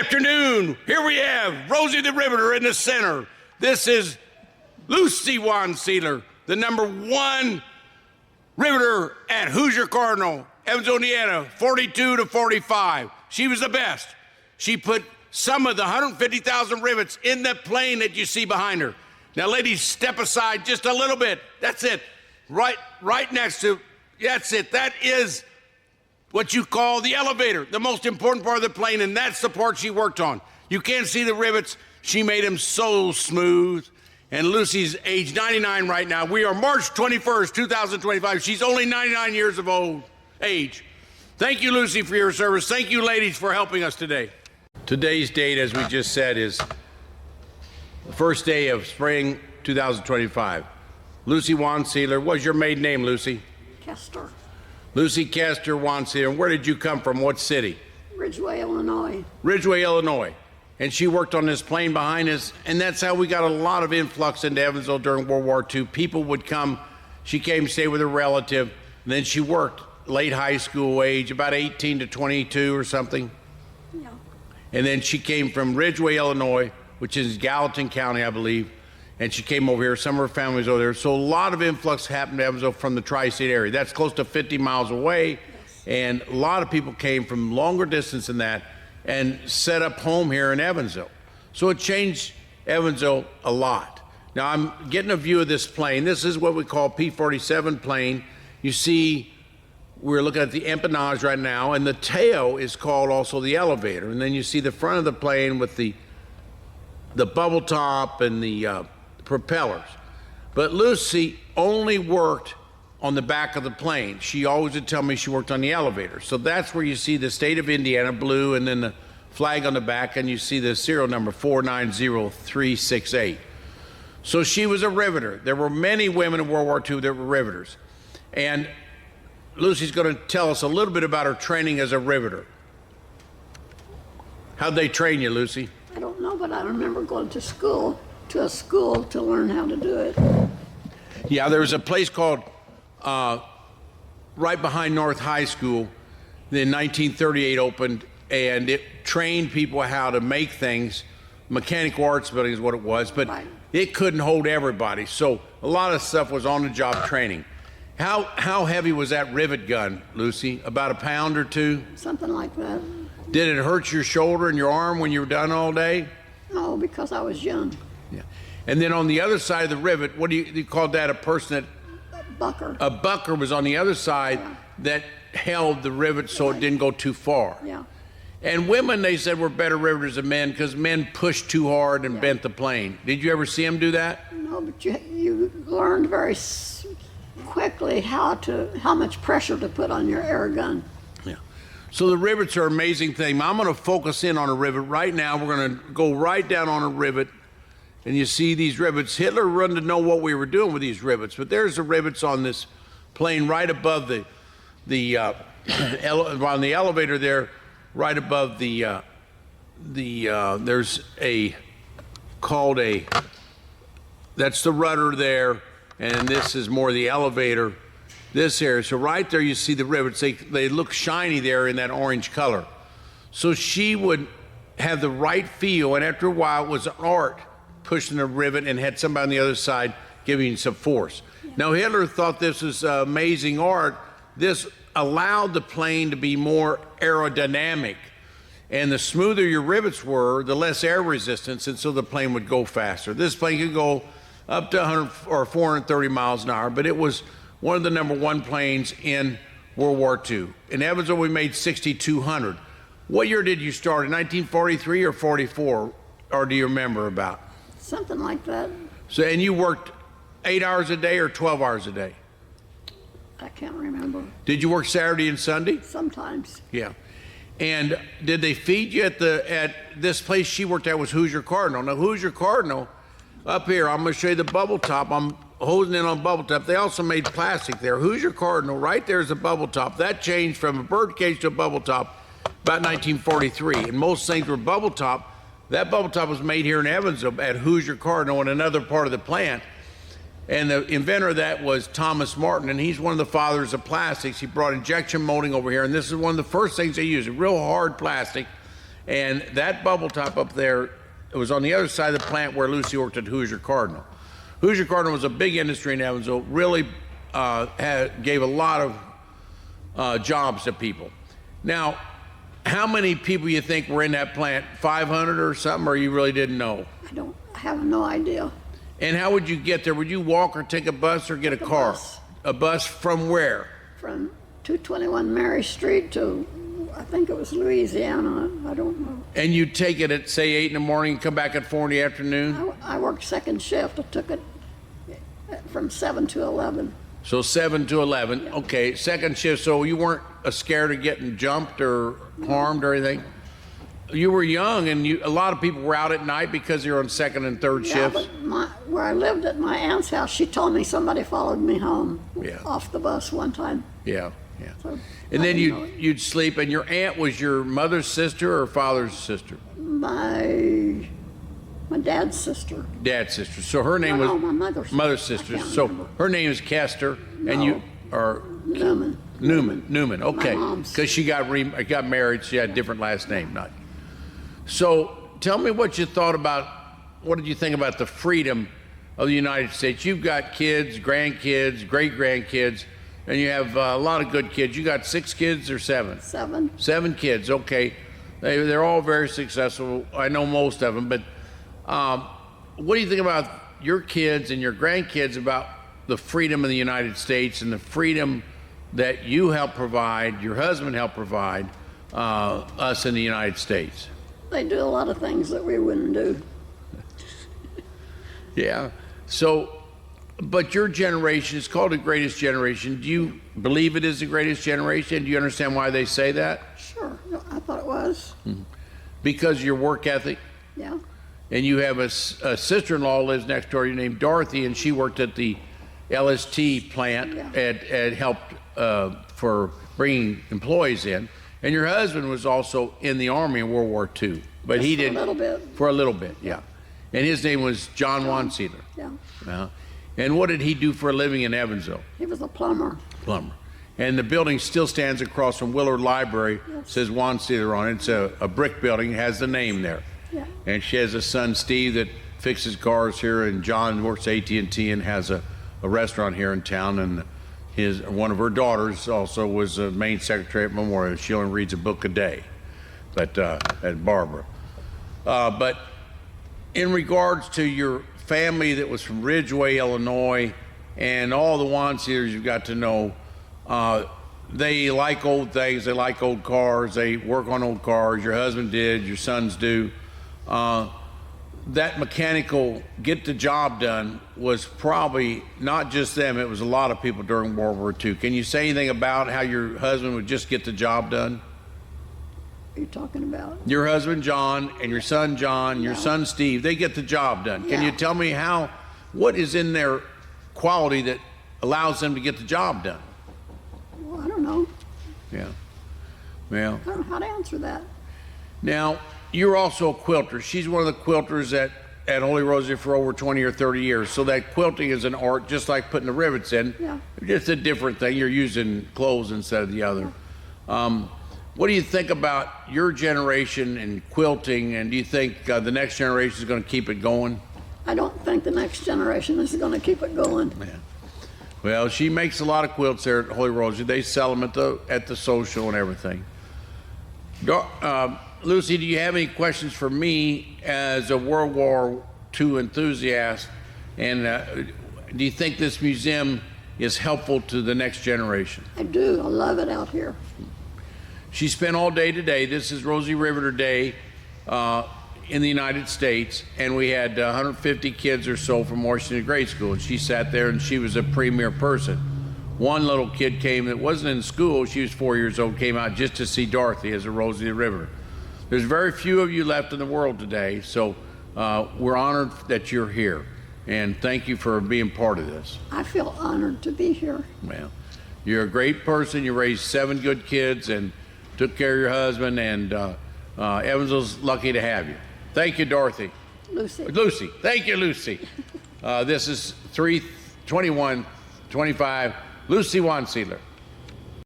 afternoon. Here we have Rosie the Riveter in the center. This is Lucy Wahnsiedler, the #1 Riveter at Hoosier Cardinal, Evansville, Indiana, 42 to 45. She was the best. She put some of the 150,000 rivets in that plane that you see behind her. Now, ladies, step aside just a little bit. That's it. Right next to, that's it. That is what you call the elevator, the most important part of the plane, and that's the part she worked on. You can't see the rivets. She made them so smooth. And Lucy's age 99 right now. We are March 21st, 2025. She's only 99 years of age. Thank you, Lucy, for your service. Thank you, ladies, for helping us today. Today's date, as we just said, is the first day of spring 2025. Lucy Wahnsiedler, what's your maiden name, Lucy? Kester. Lucy Kester Wahnsiedler. And where did you come from? What city? Ridgeway, Illinois. Ridgeway, Illinois. And she worked on this plane behind us, and that's how we got a lot of influx into Evansville during World War II. People would come. She came, stay with her relative, and then she worked late high school age, about 18 to 22 or something. Yeah. And then she came from Ridgeway, Illinois, which is Gallatin County, I believe, and she came over here. Some of her family's over there. So a lot of influx happened to Evansville from the tri-state area. That's close to 50 miles away, yes. And a lot of people came from longer distance than that and set up home here in Evansville. So it changed Evansville a lot. Now I'm getting a view of this plane. This is what we call P-47 plane. You see, we're looking at the empennage right now, and the tail is called also the elevator. And then you see the front of the plane with the bubble top and the propellers. But Lucy only worked on the back of the plane. She always would tell me she worked on the elevator. So that's where you see the state of Indiana, blue, and then the flag on the back, and you see the serial number 490368. So she was a riveter. There were many women in World War II that were riveters. And Lucy's going to tell us a little bit about her training as a riveter. How'd they train you, Lucy? I don't know, but I remember going to a school to learn how to do it. Yeah, there was a place called right behind North High School, in 1938 opened, and it trained people how to make things. Mechanical Arts Building is what it was, but right. It couldn't hold everybody. So a lot of stuff was on-the-job training. How heavy was that rivet gun, Lucy? About a pound or two? Something like that. Did it hurt your shoulder and your arm when you were done all day? No, because I was young. Yeah. And then on the other side of the rivet, what do you call that? A person that... Bucker. A bucker was on the other side, yeah. That held the rivet so it didn't go too far. Yeah. And women, they said, were better riveters than men because men pushed too hard and bent the plane. Did you ever see them do that? No, but you learned very quickly how much pressure to put on your air gun. Yeah. So the rivets are an amazing thing. I'm going to focus in on a rivet right now. We're going to go right down on a rivet. And you see these rivets. Hitler wanted to know what we were doing with these rivets, but there's the rivets on this plane right above on the elevator there, right above there's that's the rudder there, and this is more the elevator, this area. So right there you see the rivets. They look shiny there in that orange color. So she would have the right feel, and after a while it was art, pushing a rivet and had somebody on the other side giving some force. Yeah. Now Hitler thought this was amazing art. This allowed the plane to be more aerodynamic, and the smoother your rivets were, the less air resistance, and so the plane would go faster. This plane could go up to 100 or 430 miles an hour, but it was one of the #1 planes in World War II. In Evansville, we made 6,200. What year did you start, in 1943 or 44, or do you remember about? Something like that. So, and you worked 8 hours a day or 12 hours a day? I can't remember. Did you work Saturday and Sunday? Sometimes. Yeah. And did they feed you at this place she worked at was Hoosier Cardinal. Now Hoosier Cardinal, up here, I'm going to show you the bubble top. I'm hosing in on bubble top. They also made plastic there. Hoosier Cardinal, right there's a bubble top. That changed from a bird cage to a bubble top about 1943. And most things were bubble top. That bubble top was made here in Evansville at Hoosier Cardinal in another part of the plant. And the inventor of that was Thomas Martin, and he's one of the fathers of plastics. He brought injection molding over here, and this is one of the first things they used, a real hard plastic. And that bubble top up there, it was on the other side of the plant where Lucy worked at Hoosier Cardinal. Hoosier Cardinal was a big industry in Evansville, really gave a lot of jobs to people. Now, how many people you think were in that plant? 500 or something, or you really didn't know? I have no idea. And how would you get there? Would you walk or take a bus or get a car? Bus. A bus from where? From 221 Mary Street to, I think it was Louisiana, I don't know. And you take it at, say, 8 in the morning and come back at 4 in the afternoon? I worked second shift. I took it from 7 to 11. So 7 to 11. Okay, second shift. So you weren't scared of getting jumped or harmed or anything? You were young, and a lot of people were out at night because you're on second and third shifts. But where I lived at my aunt's house, she told me somebody followed me home off the bus one time. Yeah, yeah. So and then you'd sleep, and your aunt was your mother's sister or father's sister? My dad's sister. Dad's sister. So her name was my mother's sister. So her name is Kester, and you are Newman. Newman. Okay, because she got married. She had a different last name, not. So tell me what you thought about. What did you think about the freedom of the United States? You've got kids, grandkids, great grandkids, and you have a lot of good kids. You got 6 kids or 7? 7. 7 kids. Okay, they're all very successful. I know most of them, but. What do you think about your kids and your grandkids about the freedom of the United States and the freedom that you help provide, your husband helped provide us in the United States? They do a lot of things that we wouldn't do. Yeah. So, but your generation is called the greatest generation. Do you believe it is the greatest generation? Do you understand why they say that? Sure. I thought it was. Because of your work ethic? Yeah. And you have a sister-in-law lives next door to you named Dorothy, and she worked at the LST plant and helped for bringing employees in. And your husband was also in the Army in World War II, but he didn't. For a little bit. For a little bit, yeah. And his name was John Wahnsiedler. Yeah. And what did he do for a living in Evansville? He was a plumber. And the building still stands across from Willard Library. It says Wahnsiedler on it. It's a brick building. It has the name there. Yeah. And she has a son, Steve, that fixes cars here, and John works at AT&T and has a restaurant here in town. And one of her daughters also was a main secretary at Memorial. She only reads a book a day, but at Barbara. But in regards to your family that was from Ridgeway, Illinois, and all the Wahnsiedlers you've got to know, they like old things. They like old cars. They work on old cars. Your husband did. Your sons do. That mechanical get the job done was probably not just them. It was a lot of people during World War II. Can you say anything about how your husband would just get the job done? What are you talking about? Your husband, John, and your son, John, your son, Steve, they get the job done. Can you tell me what is in their quality that allows them to get the job done? Well, I don't know. Yeah. Well, I don't know how to answer that. Now, you're also a quilter. She's one of the quilters at Holy Rosie for over 20 or 30 years. So that quilting is an art, just like putting the rivets in. Yeah. Just a different thing. You're using clothes instead of the other. What do you think about your generation and quilting, and do you think the next generation is going to keep it going? I don't think the next generation is going to keep it going. Yeah. Well, she makes a lot of quilts there at Holy Rosie. They sell them at the social and everything. Lucy, do you have any questions for me as a World War II enthusiast? And do you think this museum is helpful to the next generation? I do. I love it out here. She spent all day today. This is Rosie Riveter Day in the United States, and we had 150 kids or so from Washington Grade School, and she sat there and she was a premier person. One little kid came that wasn't in school. She was 4 years old, came out just to see Dorothy as a Rosie the Riveter. There's very few of you left in the world today, so we're honored that you're here, and thank you for being part of this. I feel honored to be here. Well, you're a great person. You raised 7 good kids and took care of your husband, and Evansville's lucky to have you. Thank you, Dorothy. Lucy. Thank you, Lucy. This is 32125, Lucy Wahnsiedler.